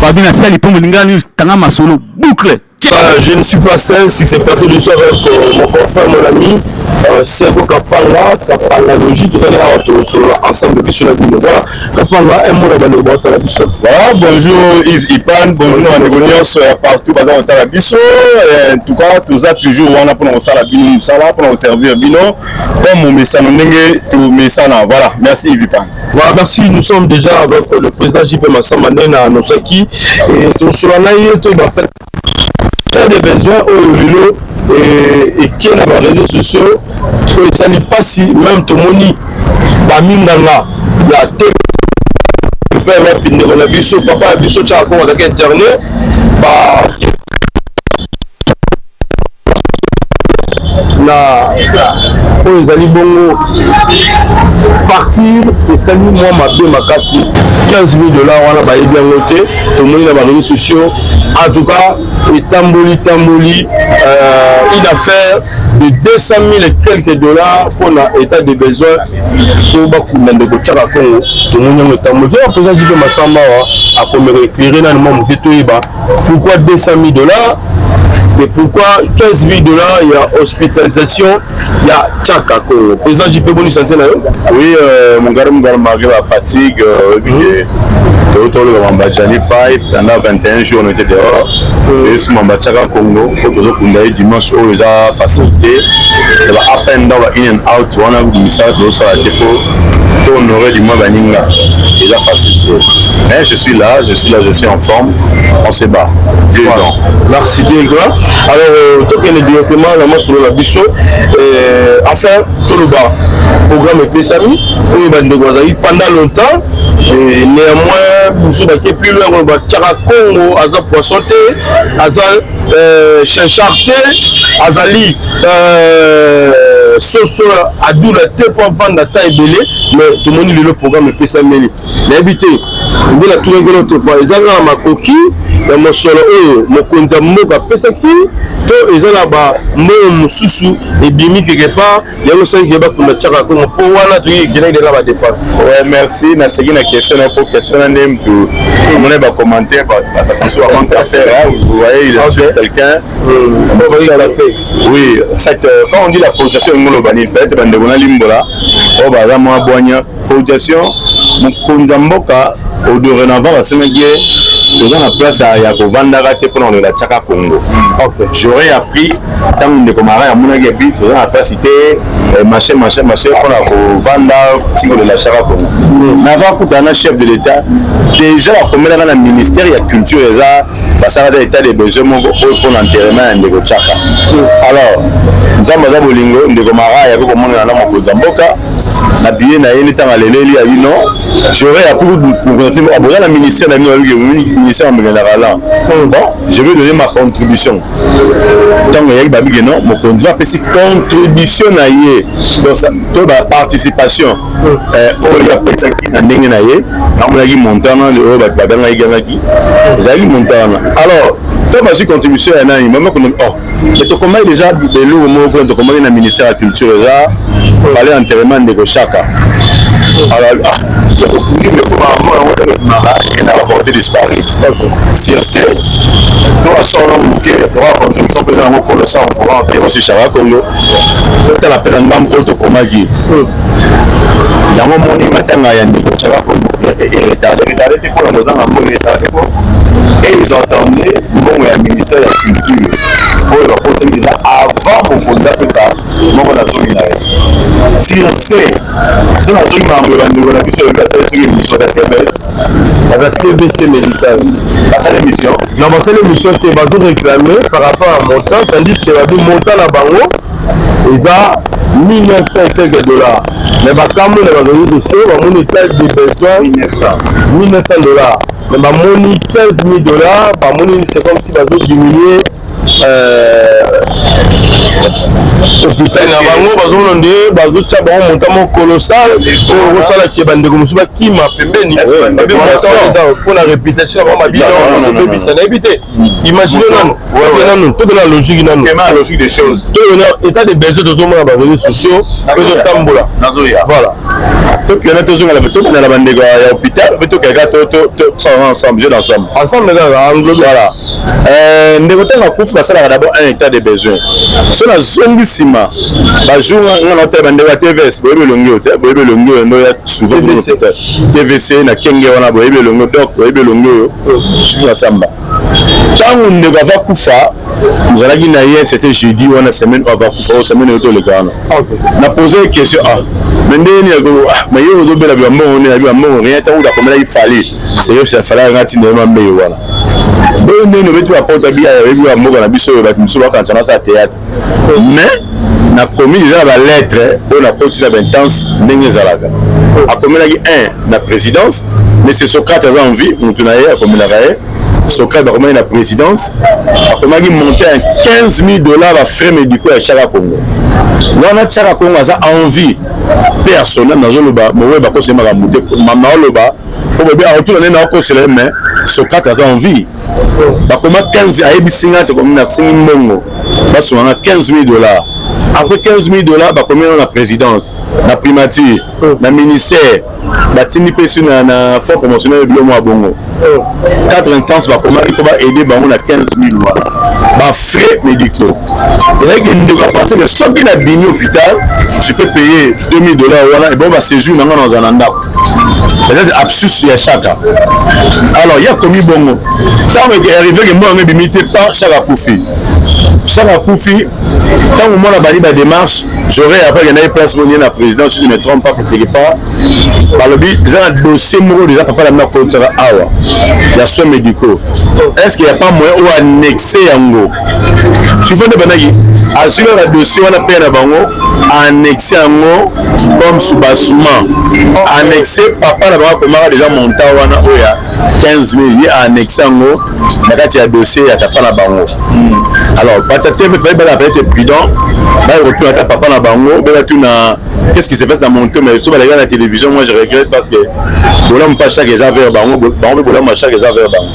Fabien Assali pour Molingani Tanga Masolo boucle. Je ne suis pas seul, si c'est pas tout le soir avec mon confrère, mon ami, Sergo Kapanga, Kapanga Logi, tout ça ensemble sur la boule. Voilà, Kapanga, un mot à la Bisso. Bonjour Yves Ipan, bonjour à l'audience partout à la Bisso. En tout cas, tout ça toujours, on a pour nous pour nous servir Bino. Comme mon message, tout message. Voilà, merci Yves Ipan. Voilà, merci, nous sommes déjà avec le président JP Massamane à Nosaki. Et tout cela, tout va faire. Des besoins au vélo et qui est dans les réseaux sociaux et ça n'est pas si même tout le monde va minanga la tête père rapide on a vu ce papa a vu ce chat avec internet bah na les ali bongo partir et salut moi ma deux makasi $15 000 on a baillé bien noté tout le monde dans les réseaux sociaux en tout cas et tamboli une affaire de 200 000 et quelques dollars pour l'état de besoin pour bakunda de Tchaka Congo tout le monde tamboli le président JP Massamba a comme éclairé dans le monde de Toiba pourquoi 200 000 $. Et pourquoi 15 000 $, il y a hospitalisation, il y a Tchaka Congo. Président JP, bonne santé là. Oui, mon gars, malgré la fatigue, pendant 21 jours, on était dehors. Et sur mon Tchaka Congo, il dimanche, où ils ont facilité. Il y a up and down, in and out, on a vu ça, sur la dépôt. On aurait du moins Baninga. Il a facilité. Mais je suis là, je suis en forme. On se bat. Voilà. Merci bien, grand. Alors, tout est directement là sur la bicho. Enfin, tout le bas. Programme est Pessami. Pendant longtemps. Et néanmoins, nous sommes plus loin. On va Tchaka Congo, Aza Poissonté, Aza Chincharté, Azali. Soso Adou la tête pour vendre la taille belée, mais tout le monde le programme est Pessami. L'habité, on a tout rigolé autrefois. Ils avaient un macoki, mon solo, mon konza moka Pessaki, tout ils ont là-bas, mon sous et bimi quelque part, il y a le 5 qui est pour le Tchaka Congo pour voir tout qui est là la dépense. Ouais, merci. Na c'est une question pour question même tout. On a commenté parce avant de faire, vous voyez, il a quelqu'un. Oui, en fait, quand on dit la projection, peut-être que on a limbola, on va vraiment boire projection. Mon konzamboka au dorénavant va se mettre dans la place à Yakovandara pour la Tchaka Congo. J'aurais appris tant que Komara à mon avis dans la place c'était machin pour la Vanda de la Tchaka Congo. N'avant que dans un chef de l'État déjà la première dans le ministère il y a culture et ça ça va l'état des besoins pour l'enterrement de Tchaka. Alors Nzamba Bolingo de Komara ya ko mona na moko Zamboka na bien na yeni tanga leleli ya bino j'aurais appris pour la ministère de ministère en général. Bon, je vais donner ma contribution. Tant que y a babi non, mon conduit va passer contribution à y donc la participation. On y a pensé qui n'a rien à y. On a dit montant le haut babi na y gagné. Vous avez montant. Alors toi ma contribution à un moment qu'on oh mais tu comment déjà de l'eau au mot pour comment le ministère de la culture déjà fallait enterrement de Chaka. Alors tu peux on a apporté disparu. Si c'est toi son nom qui est contribution président au colossal on pourra enterrer aussi Tchaka Congo. Tu la peine d'am auto komagi. Il y a un moment où maintenant il y a une Tchaka Congo et retardé pour la dans la bonne état et ils ont entendu bon le ministère de la culture pour le porter là avant mon contact ça mon on a tout là si c'est on a tout membre de la mission de la mission de la avec TBC médical c'est l'émission non c'est l'émission qui va vous réclamer par rapport à montant tandis que va montant la bango ils a 1900 quelques $. Mais quand on a organisé ça, on a état de besoin 1900 $. Mais on a 15 000 $, c'est comme si on avait diminué. pour la réputation imaginez toute la logique des choses état de besoin de tout le monde dans les réseaux sociaux voilà. tout qui est toujours dans la bande de l'hôpital, tout qui est ensemble, jeu d'ensemble. Ensemble, voilà. Ndekota na kufa ça d'abord un état de besoin. Sur la zone sima, ba jour on a bande de TVS, boyebe longo, no ya souvent TVC na kenge wana boyebe longo donc boyebe longo sur la samba. Tant on ne va pas kufa, nous allons dire hier c'était jeudi on a semaine on va kufa semaine auto le gars. Na posé une question mais mais yo do bela bambo on est bambo rien tant ou comme là il fallait c'est ça fallait ngati ndema mbe voilà. Bon nous mettons à porte bien avec bambo na biso ba muso ba quand ça théâtre. Mais na commis déjà la lettre on a continué intense ndenge zalaka. A commis la la présidence mais c'est Socrate a envie on tournaye a commis la Socrate a la présidence a commis monter à $15 000 à frais médicaux à chaque Congo. Là on a chaque Congo a envie personnel dans le bas moi ba ko c'est ma monter mama le bas pour bébé en tout on a ko c'est mais Socrate a envie ba comment 15 a ebisinga to comme na singi mbongo ba so na $15 000. Après $15 000, bah combien on a présidence, la primature, la ministère, la TNPS na fonds promotionnel de l'homme à Bongo. 4 instances, bah comment il va aider, bah on a $15 000. Bah frais médicaux. Et là il ne va pas penser que soit bien à Bini hôpital, je peux payer $2 000 voilà et bon bah séjour dans un anda. Peut-être absurde il y a chaque. Alors il y a commis Bongo. Ça m'est arrivé que moi on ne limite pas chaque Koufi. Chaque Koufi, tant au moins la démarche, j'aurais après gagné place pour la présidence, si je ne me trompe pas, quelque part. Par le but, ils ont un dossier mourant déjà papa la main contre Awa. Il y a soins médicaux. Est-ce qu'il n'y a pas moyen ou annexer Yango? Tu vois de banagi. Assurer le dossier, on a payé la bango, annexer Yango comme soubassement. Annexer papa la bango comme déjà monté wana oya 15 000 il a annexé Yango. Il y a dossier, il y a pas la bango. Alors, peut-être prudent. Là, il retourne à papa na bango. Qu'est-ce qui se passe dans mon temps? Mais sur la télévision, moi je regrette parce que voilà, on passe chaque examen bango. Bango, voilà, on chaque examen bango.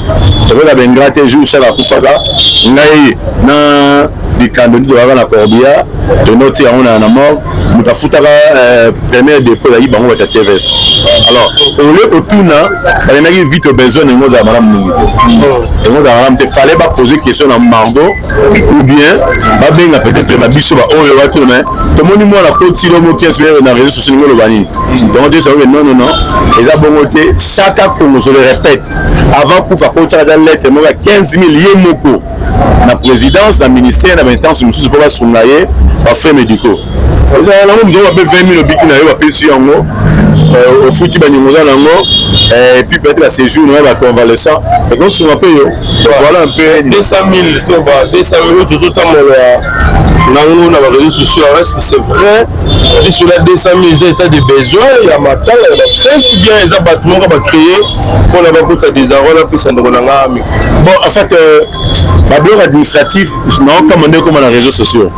Je veux la bengrate jour chaque affaire. Ngai na di candidats de la Corbia. De noter on a un mort. Nous avons foutu la première dépôt là, bango va être TVS. Alors, on le retourne. On a vite besoin de nous avoir madame. Et nous avons fallait pas poser question à Margot ou bien peut-être la biso ba oyo va tourner. Tout le monde moi la côte sur le pièce dans les réseaux sociaux le bani. Donc ça non. Les abonnetés chaque Congo je le répète avant pour faire compte la lettre moi 15 000 yemoko. La présidence, la ministère, la maintenance, nous sommes pas soulager par frais médicaux. Nous avons 20 000 bikina yo appelé sur yango au foot banimoza nango et puis peut-être la séjour nous va convalescent et qu'on se rappelle voilà un peu 200 000 tout le temps nango na les réseaux sociaux. Est-ce que c'est vrai que sur la 200 000 j'ai état de besoin il y a matin il y a 5 ou bien les bâtiments qu'on va créer pour la banque des arômes puis ça nous bon en fait la bureau administratif non commandé comme dans les réseaux sociaux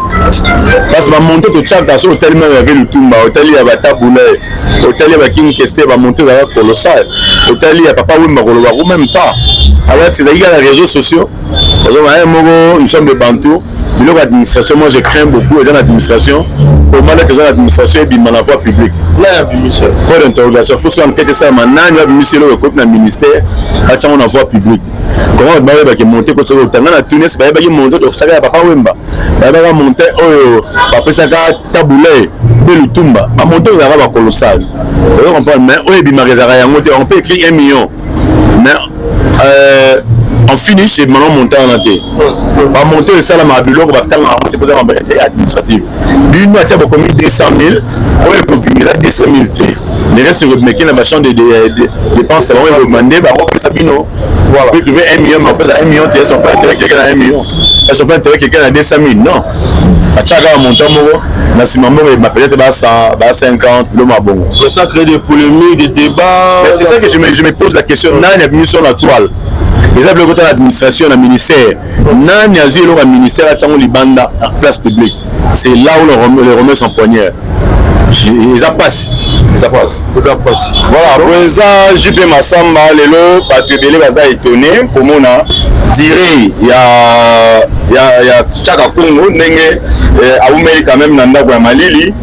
parce que va monter tout ça dans hôtel même avec le Tumba hôtel il y a bataboulé hôtel il y a King Kesté va monter là colossal hôtel il y a papa Wimba ou même pas alors c'est ça il y a les réseaux sociaux nous sommes des Bantous. L'administration, moi je crains beaucoup les administrations. Comment les administrations et bien la voie publique. Pour l'interrogation, il faut soit enquêter ça maintenant. Il y a le ministère, il y a la voie publique. Comment on va monter quand on a Tunis, il va monter au Saga Papa Wemba. Il va monter au Papa Saga Taboulé, le Tumba. À monter aux Arabes colossal. On peut écrire 1 million. Mais on finit chez maintenant monter en entier. On va monter le salaire à bureau, on va monter en administratif. Lui, nous avons commis 200 000, on va comprimer 200 000. Les restes, on va la chambre de dépenses, on va demander, on va Sabino. Voilà. On peut trouver 1 million, mais on peut 1 million, ils ne sont pas intéressés quelqu'un à 1 million. Ils ne sont pas intéressés quelqu'un à 200 000. Non. À chaque fois, on monte en moro, peut-être 50, le mabon. Ça crée des polémiques, des débats. C'est ça que je me pose la question. N'a mis sur la toile. Les appels côté l'administration, le ministère. N'a ni asile au ministère à Tsango Libanda, en place publique. C'est là où les remet son poignard. Ils passent. Voilà, après ça, JP Massamba, Lelo, Patrick Baza étonné, comme on a tiré, il y a Tchaka Congo, Nenge, Aoumeli quand même, Nanda Malili.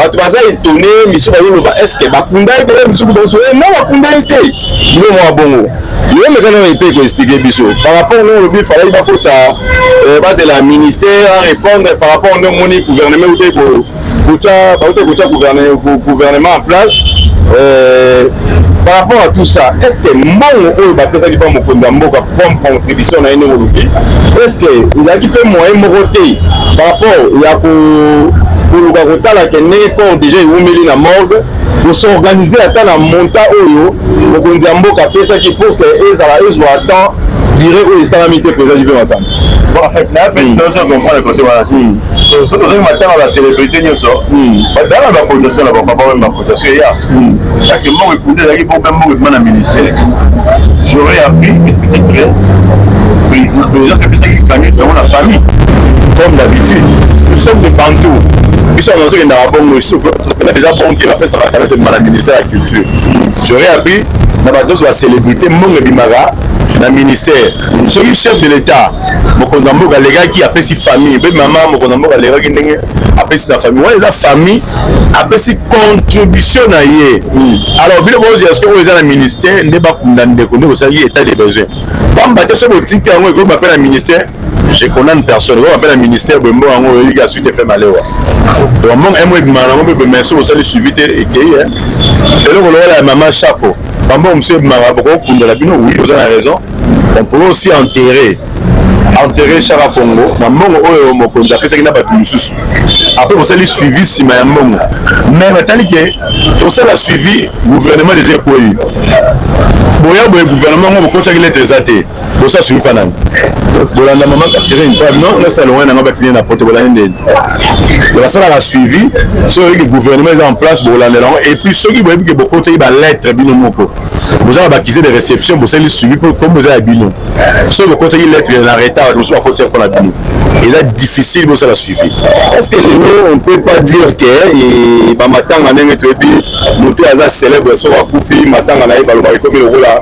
bato baza étonné miso bazoloba est-ce que bakunda ye te miso boso non bakunda ye te yo mwa bongo yo mekana epe koexpliquer biso par rapport no lobi falaki bakota bazela ministère à répondre par rapport no moni gouvernement ou te kotia gouvernement en place par rapport à tout ça est-ce que mbongo oyo bapesaki mpa mokonzi ya mboka comme contribution na ye ndenge olobi est-ce que ezalaki mpe moyen moko te par rapport ya koluka kotala ke ndenge corps déjà ewumeli na morgue kosorganize ata na montant oyo mokonzi ya mboka apesaki pour que ezwa temps durée oyo esalami te président jive masamba bon en fait na pe ndoso comprendre le côté voilà so to zema tanga la célébrité nyoso badala ba production la papa ba production ya parce que moi écouter la pour même moi na ministère j'aurais appris peut-être président que peut-être gagner dans la famille comme d'habitude nous sommes de partout ils sont dans ce qu'on a bon aussi on a déjà bon qui va faire ça va de la ministère de la culture j'aurais appris na ba dos la célébrité monge bimara na ministère soki chef de l'état mokonzi ya mboka alegaki apesi famille mpe mama mokonzi ya mboka alegaki ndenge apesi na famille wana eza famille apesi contribution na ye alors biloko oyo ya soki oyo eza na ministère nde bakunda ndeko nde kosalaki état de besoin pamba te soki otiki yango ekoki bape na ministère je connais une personne oyo bape na ministère boye mbongo yango oyeliki asuite efe malewa donc mbongo emo ebimaka nango mpe bomeso osali suivi te ekei eloko lokola ya mama chapeau bambongo mosu ebimaka bokokundela bino oui oza na raison on peut aussi enterrer Chara Congo na mbongo oyo mokonzi apesaki na bato mosusu après bosali suivi nsima ya mbongo mais batali ke tosala suivi gouvernement déjà ekoyi boya boye gouvernement ngo bokotiaki lettre eza te bosala suivi mpa nani bolanda mama Catherine non nasa loin nanga bakliye na poto bolandi ndeni basalaka suivi soki oyiki gouvernement eza en place bolandela yango et puis soki boyebi ke bokotiaki balettre bino moko bozala bakise de réception bosali suivi comme boza ya bino soki bokotiaki lettre na retard mosusu bakotia mpona bino eza difficile bosala suivi est-ce que lelo on peut pas dire ke bamatanga ndenge toyebi moto aza célèbre soki akufi matanga na ye balobaka ekomi lokola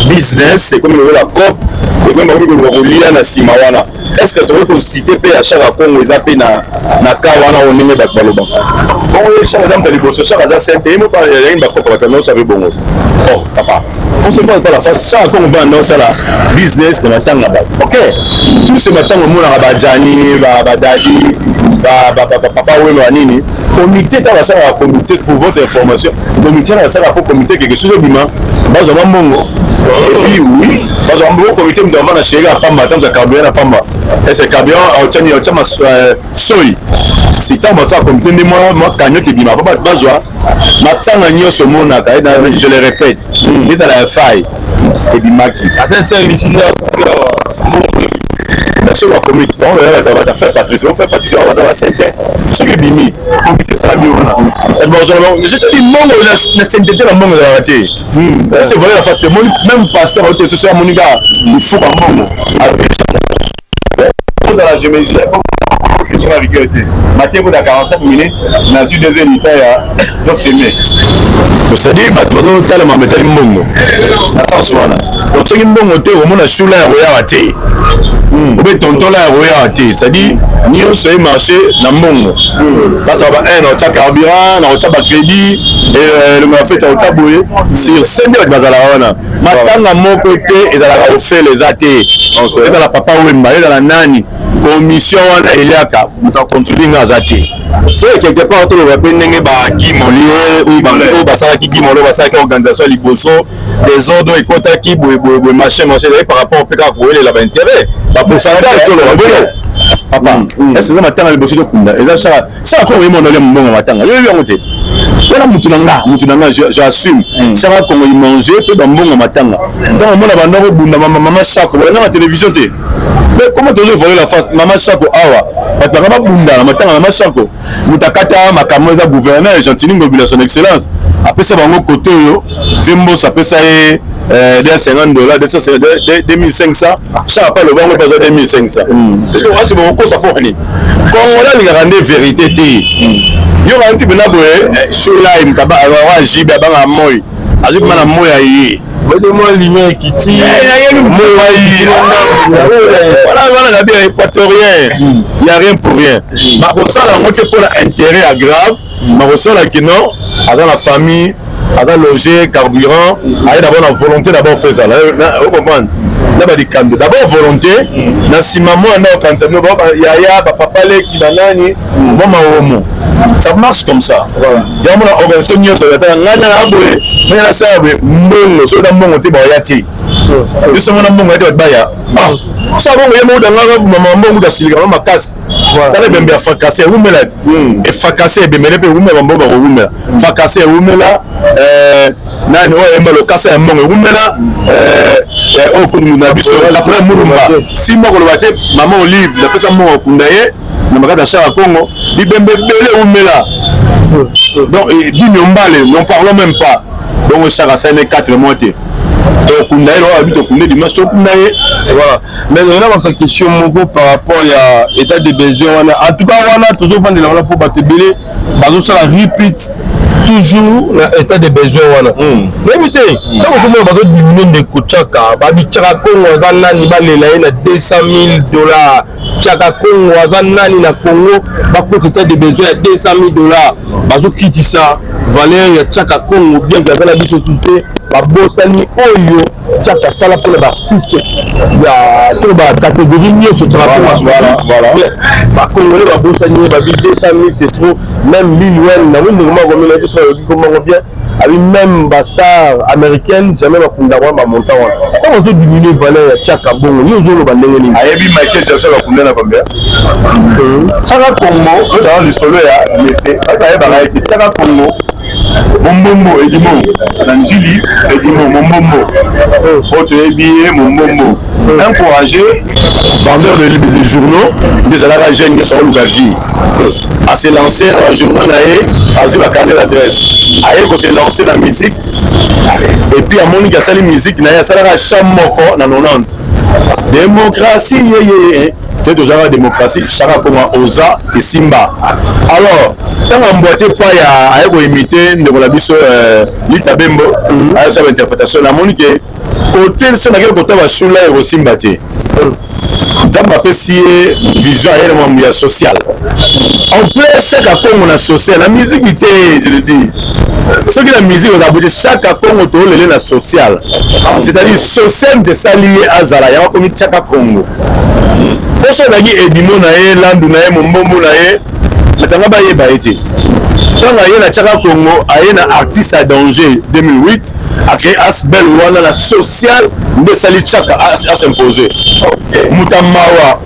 business ekomi lokola cop ekomi bakolia na nsima wana est-ce que tokoki kocite mpe ya chaka congo eza mpe na ka wana oyo ndenge bato balobaka bongo ye chaka eza moto ya liboso chaka aza sente ye mopa yazalaki bakopa bato nyonso ape bongo oh papa on se fait pas la face chaka congo mpe anda osala business na matanga na bato ok tous ces matanga omonaka bajani badadi papa wema wa nini comité ta basalaka comité pour votre information comité na basalaka po comité quelque chose obima bazwa mbongo et puis oui bazwa mbongo comité moto avanda sheri apamba atamza carburant na pamba ese carburant aotiama soyi si ntango bazwaka comité nde mwa cagnotte ebima po bato bazwa matanga nyonso omonaka je le répète ezala ya faille ebimaki sur la commune, on va faire Patrice, on fait Patrice, on va faire ce qui est bimi. Je te dis, mon la sainteté, la monde de la raté. C'est vrai, la face, même pasteur, ce soir, mon gars, il faut qu'un monde. Dans la géométrie, Mathieu, pour 45 minutes, dans une deuxième mi-temps, il y a filmé. C'est-à-dire, maintenant, tellement métal mbongo. Attention là. Donc, ce qui est mbongo, on a choula et raté. On peut tonton là et raté. C'est-à-dire, nous sommes marché dans mbongo. Parce qu'on a un carburant, on a un crédit, et le fait un taboué. Sur 5 heures, maintenant, mon côté, ils ont offert les athées. Ils ont la papa Wemba, ils ont la nani. Commission wana eliaka muta contrôler ngaza te c'est quelque part to le rappel ndenge ba Guimolier ou ba basala ki Guimolier basala ki organisation liboso des ordres et quota ki boy machin par rapport au PK ko ele la ba intérêt ba pourcentage to le rappel papa est-ce que matanga liboso to kunda eza ça ko yemo ndole mbongo matanga yo yo ngote wala mutu nanga j'assume ça va comme il manger peu dans mbongo matanga dans mona banda ko bunda mama chako wala na télévision te. Mais comment tu veux voler la face maman Chako awa bataka babunda na matanga maman Chako mutakata makambo za gouverneur gentili ngobila son excellence apesa bango koto yo vimbo ça pesa ye $50 2500 ça pas le bango besoin 2500 parce que c'est bon ça faut aller quand on a les rendre vérité te yo ranti bena boye show line taba wa jibe banga moy azuki mana moy ayi moi lumière qui tire voilà bien équatorien il y a rien pour rien ma ressala ngote pour l'intérêt aggrave ma ressala qui non à la famille à loger carburant à d'abord la volonté d'abord faire ça vous comprenez d'abord volonté na sima moi na quand yaya papa le qui banani mama homo ça marche comme ça il y a mon organisation nyonso ya ngana na boye mais na ça mbongo so da mbongo te ba yati yo so mona mbongo te ba ya ça bon yemo da ngana mama mbongo da silika mama makasi tala bembe ya fakase umela et fakase bemele pe umela mbongo ba umela fakase umela nani o embalo kasa ya mbongo umela o kunu na biso après mulumba si moko lo bate mama olive la pesa mbongo kundaye na makata chara Congo bibembe bele umela donc dino mbale n'en parlons même pas donc chara ça n'est 4 mois te kundaye lo habite kunde dimanche kundaye voilà mais on a une question moko par rapport à état de besoin en tout cas on a toujours vendu là pour battre belé bazo ça la repeat toujours l'état de besoin wana mais bité quand on se met diminuer de kochaka ba bichaka Congo zanani ba lela na $200,000 chaka Congo zanani na Congo ba côté état de besoin à $200,000 bazo kiti ça valeur ya chaka Congo bien que la bicho société ba bosani oyo chaka sala pour les artistes ya to ba catégorie mieux ce travail voilà ba congolais ba bosani ba 200,000 c'est trop même Lil Wayne na vraiment comme il a dit ça comment bien avec même ba star américaine jamais ba kunda ba montant quand on veut diminuer valeur ya chaka bongo ni ozo ba ndenge ni ayebi Michael Jackson ba kunda na combien chaka Congo dans le solo ya laissé ça va ba chaka Congo Mombombo Edimo Nanjili Edimo Mombombo Autre billet Mombombo encourager vendeur de journaux des alara jeunes qui sont au vie à se lancer dans un journal à se la carte d'adresse à se lancer dans la musique et puis à mon niveau ça la musique na ça la chamoko na 90 démocratie c'est déjà la démocratie chara comme Oza et Simba alors tant emboîté pas ya à imiter de la biso Lita Bembo à sa interprétation la monique côté ce n'a côté va sous là et Simba té Zamba pesi vision aérienne sociale en plein chaque Congo na social la musique était je le dis ce que la musique vous aboutit chaque Congo to le na social c'est-à-dire social de s'allier à Zala ya comme chaque Congo poso nagi edimo na ye landu na ye mombombo na ye matanga ba ye ba été tanga ye na chaka Congo aye na artiste à danger 2008 a créé Asbel wana la social de sali chaka à s'imposer mutamawa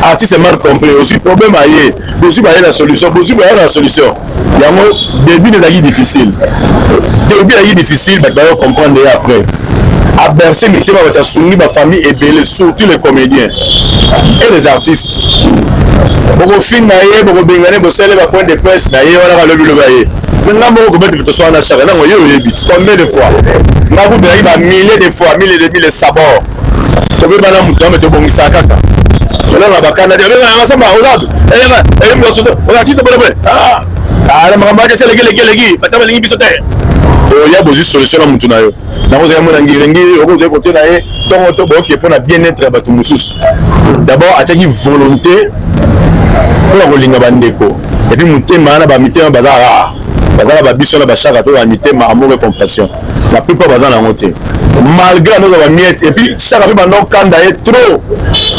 artiste mal compris aussi problème aye aussi ba ye la solution aussi ba ye la solution yango début de la difficile ba comprendre après à bercer mais tu vas soutenir ma famille et belé surtout les comédiens et les artistes beaucoup film naie beaucoup bengane bosele ba point de presse naie wala ba lobi lobaye maintenant beaucoup mettre photo sur na chaka na yo yebi combien de fois na vous bengane ba milliers de fois milliers de milliers sabord to be bana mutu ameto bongisa kaka wala ba kana de na samba ozab mo so o artiste bon la mama c'est les batama lingi bisote il y a besoin de solution à mutu na yo na vous avez mon ngiri au côté na ye donc to bo qui pour la bien-être à batu mususu d'abord ataki volonté pour la kolinga bandeko et puis mutema na ba mitema bazara ba biso na ba chaka to ba mitema amour et compassion la plupart bazana ngote malgré nos ba miette et puis chaka pe bando kanda e trop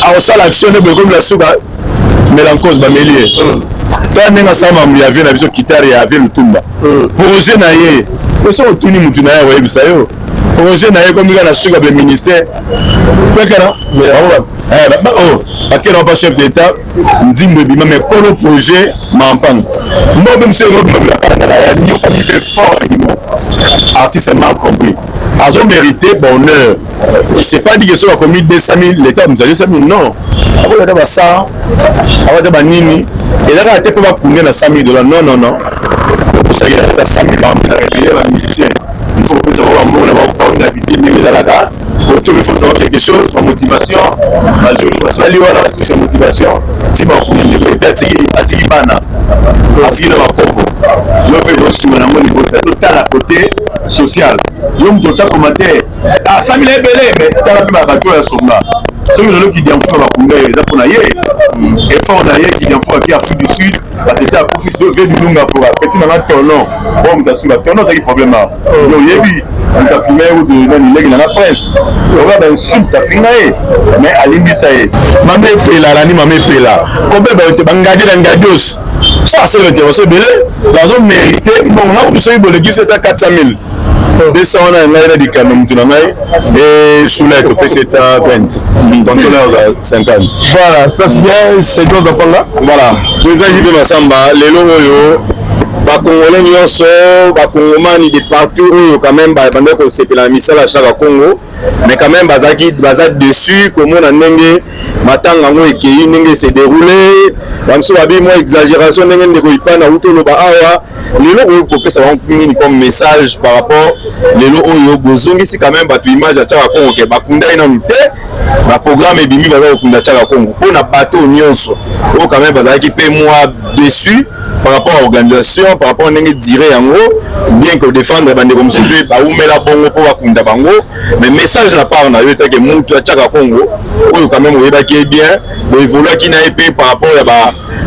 à ça l'action de comme la souka mélancose ba melie ta nenga sama mu ya vie na biso kitari ya vie lutumba projet na ye so otuni mutu na ye wa ebisa yo projet na ye comme il a suka be ministère pekana bakera pas chef d'état ndimbe bima mais kolo projet mampang mbo même c'est artiste mal compris a mérité bonheur c'est pas dit que soit commis 200,000 l'état nous a dit 100,000 non après là ça après ba nini et là a pas combien na $100,000 non pour ça il a 100,000 par la musicien il faut que tu vois on a pas d'habitude mais là pour il faut savoir quelque chose, la motivation, la motivation, si on a côté social. L'homme doit commenter. Ah, ça m'est belé, mais tu as la bateau à Songa. Ceux qui disent qu'on va couler, les Japonais, et fort d'ailleurs qui disent qu'il y a Afrique du Sud, parce que tu as profité de du Lunga pour petit dans ton nom. Bon, tu as su la ton nom, tu as des problèmes. Donc, il y a eu un fumé ou de la presse. On va dans le sud, tu as fini, mais à l'Imbissaï. Mamé Pela, l'année Mamé Pela. Combien de Bangadi d'Angadios? Ça, c'est l'intervention belé. La zone méritée, bon, on a besoin de l'église, c'est à 400 000. 200 ans, on a dit quand même, et Soulette, au PC, c'est à 20. Donc, on est à 50. Voilà, ça c'est bien, c'est donc là. Voilà. Président J.P. Massamba, les logos, Congolais nyonso, Congomani de partout, quand même, pendant qu'on s'est la mission à chaque Congo, mais quand même, bazaki dessus, comme on a nengé, matanga ngo ekei nengé s'est déroulé, bamso babi moi exagération nengé ndeko ipana uto loba awa, les logos pour que ça va comme message par rapport les logos bozongi si quand même batu image à chaque Congo ke bakunda ina mute, ba programme ebimi baza kunda chaque Congo, pour na bateau nyonso, quand même bazaki pe moi dessus. Par rapport à l'organisation, par rapport à ce dire en gros, bien que défendre bande comme ça, bah où met la bongo pour Wakunda Bango, mais message la part na yote que moutou à Tchaka Congo, ou quand même oui qui est bien, il faut là qui n'a pas par rapport à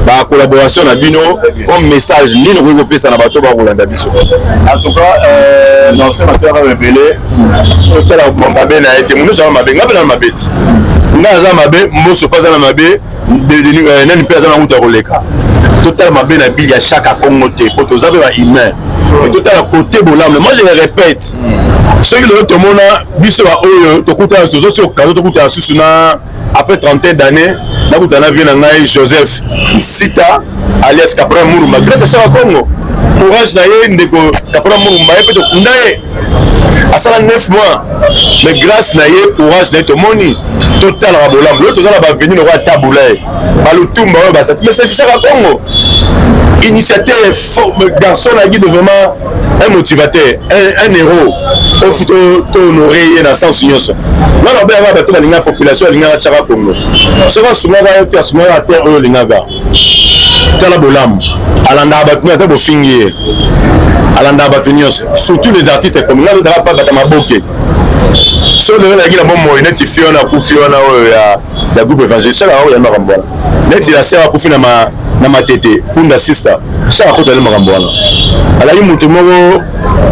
la collaboration à Bino, comme message ni nous regrouper ça na bateau ba Rolanda biso. En tout cas, dans ce matin révélé, tout là bon babé na été nous ça mabé ngaba na mabeti. Ngaza mabé, mboso pas na mabé, de nani pesa na muta roleka. Totalement bien habillé à chaque Congo, pour tous avoir humain. Et tout à côté bolam. Moi je le répète. Ceux qui le monde biso a to kuta so so kazo to kuta susuna après 30 d'années, là vous en avez un Joseph Sita alias Capra Murumba. Grâce à chaque Congo. Courage d'ailleurs ndeko Capra Murumba et peut to kundaye. À ça 9 mois. Mais grâce naie courage d'être au moni. Total rabolam. L'autre ça va venir le roi taboulay. Balutumba mais c'est chaque Congo. Initiateur garçon là qui est vraiment un motivateur, un héros. Au futur honoré dans le sens union. Là on va avoir la population de Tchara Congo. Ce va souvent à terre au Lingaga. Talabolam. Alanda abattu à Bofingier. Alanda abattu surtout les artistes comme là le drap pas Batamaboke. Sur le la guilla bon net Fiona ku Fiona ya groupe évangélique là il y a Marambona. Net il a serra ku fina na matete kunda sister. Ça a côté le Marambona. Ala yi mutu moko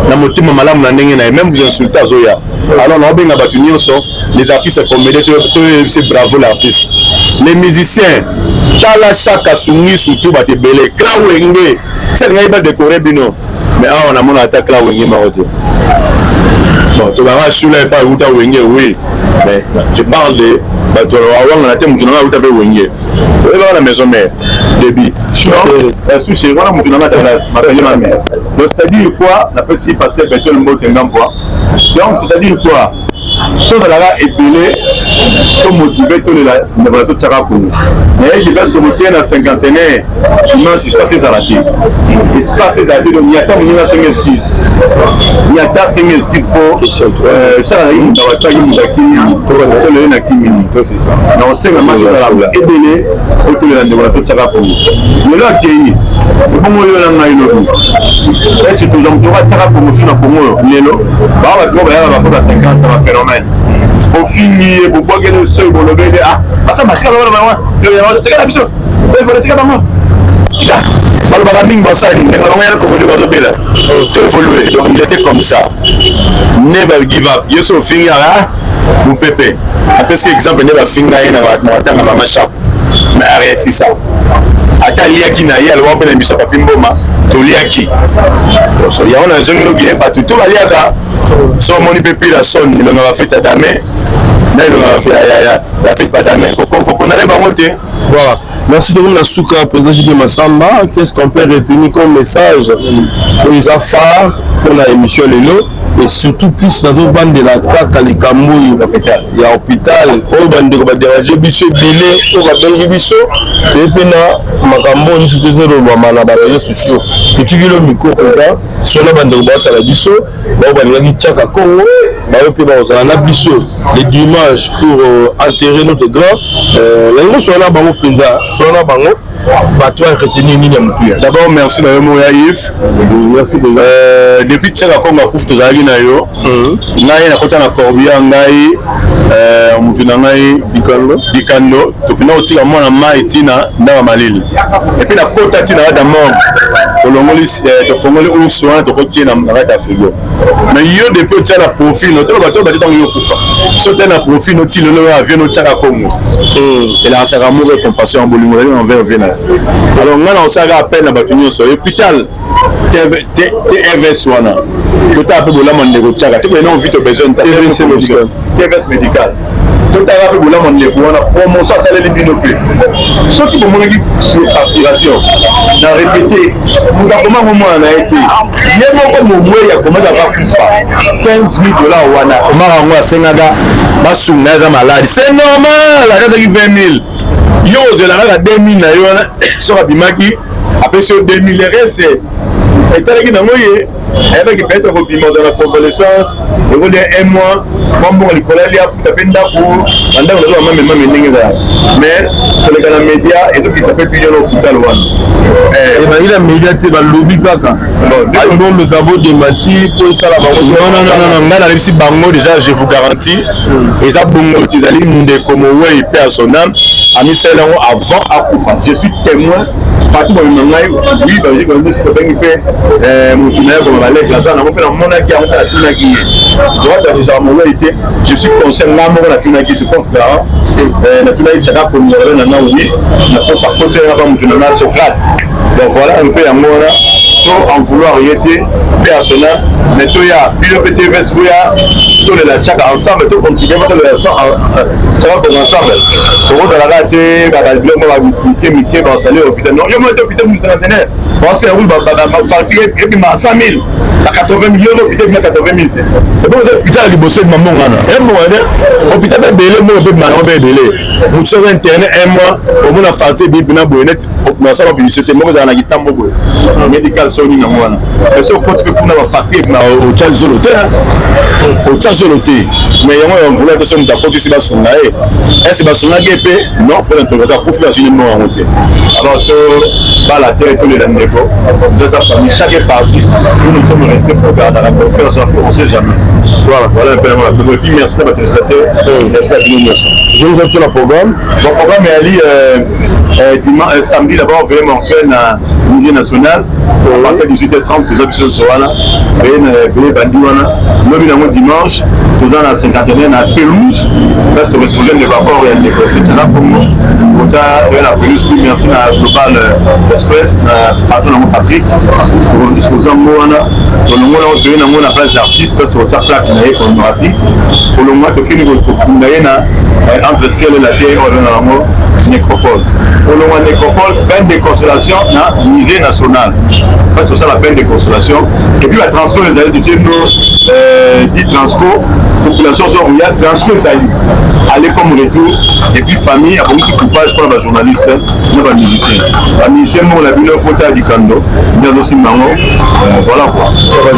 na motima malamu na ndenge na même vous insultez Zoya. Alors on a bien abattu les artistes comme c'est bravo l'artiste. Les musiciens tala chaque sungi surtout bate belé Klawenge. C'est ngai ba décorer bino. Mais on a mon attaque Klawenge marote. Bon, tu vas voir pas où tu as oui, mais tu parles de tu vas la thème où tu as oui. Tu vas la maison mère, débit. Je suis voilà mon ma terrasse, ma mère. Donc c'est-à-dire quoi? La petite passer le mot donc c'est-à-dire quoi? Si on a épilé, pour motiver tous les laboratoires de Tcharakouni. Mais je vais se motiver dans la cinquantenaire, dimanche, je passe à la télé. Il se passe à la télé, donc il y a tant de excuses. Il y a tant de excuses pour chaque année, il y a tant de excuses. Donc c'est vraiment épilé pour tous les laboratoires de Tcharakouni. Mais là, il y a bon, il y a surtout donc Tcharakouni sur le Congo, Lélo, bah on va faire 50 phénomène. Au fini, pour boire le seul, pour le bébé, ah, ça m'a fait la main. Il faut le tirer dans moi. Donc il était comme ça. Never give up. You so finger mon pépé. Après ce exemple, never finger na mama shop. Mais arrête c'est ça. Atalia qui n'a rien, on peut les miser papi mboma. Toliaki. So il y a un jeune qui est pas tout aliaka. So mon pépé la sonne, il en a fait à dame. Mais il en a fait la fête pas dame. On allait pas monter. Voilà. Merci de vous, Souka, président J.P. Massamba. Qu'est-ce qu'on peut retenir comme message pour les affaires pour la émission Lélo et surtout plus dans le vendre de la kaka les camouilles il y a hôpital au bande de déranger biso délai au babengi biso et puis na makambo ni c'était zéro mana ba réseaux sociaux petit kilo micro là sur la bande de bata la biso ba balingi tchaka Congo ba yo pe ba ozana biso les dimanches pour enterrer notre grand la ngo sur la bango penza sur la bango bato a retenir nini ya mutu. D'abord merci na yo mo ya Yves. Merci beaucoup. Depuis tchaka Congo akufu tozalaki na yo ngai na kota na Corbia ngai mutu na ngai Bikando topina otika mwana mai tina ndaba malili et puis na kota tina rata mort tolongoli tofongoli ours wana tokotie na rata frigo mais yo depuis otia na profil no tolo bato batanga yo kufa so tena profil no tilo no avion no tchaka Congo et la ça amour et compassion bolingo envers Vena. Alors on s'est appelé à battre sur l'hôpital TVS wana tout à peu bola mon négociateur tu connais on vit au besoin de TVS médical tout à peu bola mon négociateur promotion ça les binopé ce qui pour mon équipe sur facturation n'a répété nous avons comment on a été il comme moi ya comment ça va $15,000 wana marango asengaga basuna za malade c'est normal la casa qui 20,000 yo ozelaka 2000 na yo wana soki abimaki apesi yo 2000 le reste etalaki nango ye ayebaki peut-être kobima dans la convalescence ekoli ya 1 mois mwambongo likolo ali afuta mpe ndako bandako nazo bamamemame ndenge ezala mais koleka na média ezokitisa mpe pilio na hôpital wana ebangila média te balobi kaka album ekabo demati po esala bango non ngai nalebisi bango déjà je vous garantis eza bongo ezali ndeko mowei pe à son âme amisala yango avant akufa je suis témoin partout dans ngai oui baji quand c'est bengi pe mutu na ko balek la sana mo pe na monaki yango na tunaki ye droit de ça mo été je suis conscient là mo na tunaki je pense là na tunaki chaka ko mo na na oui na ko par contre na mutu na Socrate donc voilà un peu yango là sans en vouloir y être personnel mais toi ya pilote vs ya tout les chaka ensemble tout continuer le ça va comme ensemble pour dans la rate ba bien mo ba mike ba saler hôpital non yo mo hôpital mu centenaire bon c'est roule ba partir et puis ma 100,000 à 80 millions hôpital bien 80,000 et bon hôpital liboso de maman ngana un mois hôpital ba belé mo be maman ba belé mu sur internet un mois au mon affaire bien na bonet na ça va publicité mo za na gitambo boy médical soni na mwana et so ko tu pour na facture na au charge zoloté mais yango on voulait que son d'accord ici ba sunga est-ce ba sunga gépé non pour l'interrogatoire pour faire une non monter alors so ba la terre tous les ndeko de ta famille chaque partie nous sommes restés pour garder la conférence on sait jamais voilà un peu la puis merci à votre je vous sur le programme le programme est allé samedi d'abord vraiment mentionner à l'Union nationale à partir de 18h30 les options sont là et bandiwana le dimanche dans la cinquantaine à Pelouse parce que le sujet de vapeur et les c'est là pour nous pour ça la Pelouse merci à Global Express patron de Patrick pour disposer moana pour le moment on a place d'artistes parce que ça plaque na commémoratif pour le moment que nous entre ciel et la terre on a nécropole pour le moment nécropole peine de consolation na musée national parce que ça la peine de consolation et puis la transport les allées de dit transport population sont il y a transport ça aller comme retour et puis famille a beaucoup de coupage pour les journalistes et les musiciens mon la ville photo du Kando il y a aussi mango voilà quoi les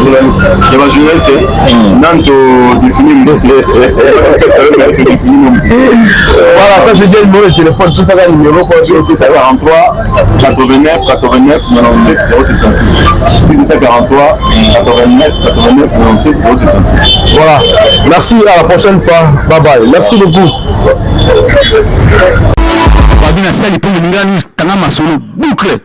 journalistes nanto définir voilà ça c'est bien le numéro de téléphone tout ça le numéro pour c'est 43 89 97 076 43 89 97 076 voilà merci à la prochaine fois bye bye merci beaucoup babina sali pour ngani tanga masolo boucle